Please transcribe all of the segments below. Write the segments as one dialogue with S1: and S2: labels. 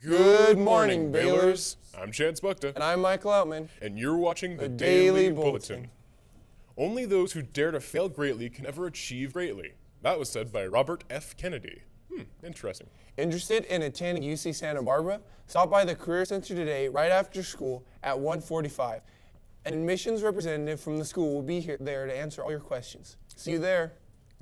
S1: Good morning, Balers.
S2: I'm Chance Buckta.
S1: And I'm Michael Outman.
S2: And you're watching the
S1: Daily
S2: Daily
S1: Bulletin.
S2: Bulletin. Only those who dare to fail greatly can ever achieve greatly. That was said by Robert F. Kennedy. Interesting.
S1: Interested in attending UC Santa Barbara? Stop by the Career Center today right after school at 1:45. An admissions representative from the school will be there to answer all your questions. See you there.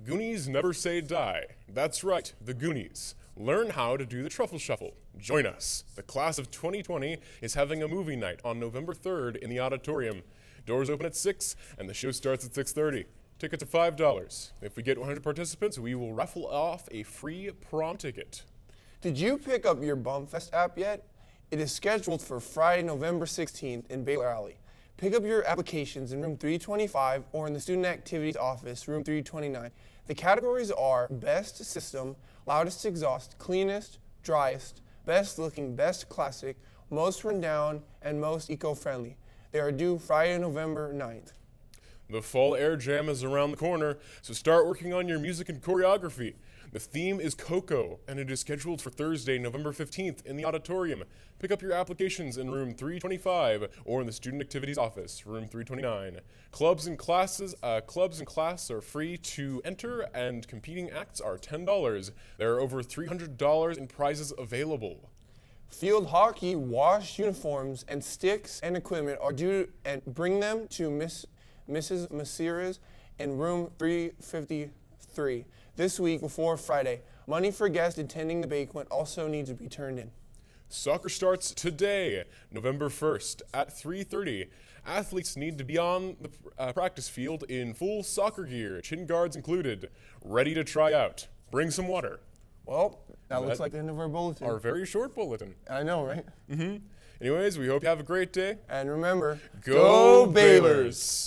S2: Goonies never say die. That's right, the Goonies. Learn how to do the truffle shuffle. Join us. The class of 2020 is having a movie night on November 3rd in the auditorium. Doors open at 6 and the show starts at 6:30. Tickets are $5. If we get 100 participants, we will raffle off a free prom ticket.
S1: Did you pick up your BumFest app yet? It is scheduled for Friday, November 16th in Baler Alley. Pick up your applications in room 325 or in the Student Activities Office, room 329. The categories are Best System, Loudest Exhaust, Cleanest, Driest, Best Looking, Best Classic, Most Rundown, and Most Eco-Friendly. They are due Friday, November 9th.
S2: The fall air jam is around the corner, so start working on your music and choreography. The theme is Coco, and it is scheduled for Thursday, November 15th in the auditorium. Pick up your applications in room 325 or in the Student Activities Office, room 329. Clubs and class are free to enter, and competing acts are $10. There are over $300 in prizes available.
S1: Field hockey wash uniforms and sticks and equipment are due, and bring them to Mrs. Masira's in room 353 this week before Friday. Money for guests attending the banquet also needs to be turned in.
S2: Soccer starts today, November 1st at 3:30. Athletes need to be on the practice field in full soccer gear, chin guards included, ready to try out. Bring some water.
S1: Well, that looks like the end of our bulletin.
S2: Our very short bulletin.
S1: I know, right?
S2: Anyways, we hope you have a great day.
S1: And remember,
S2: Go Balers!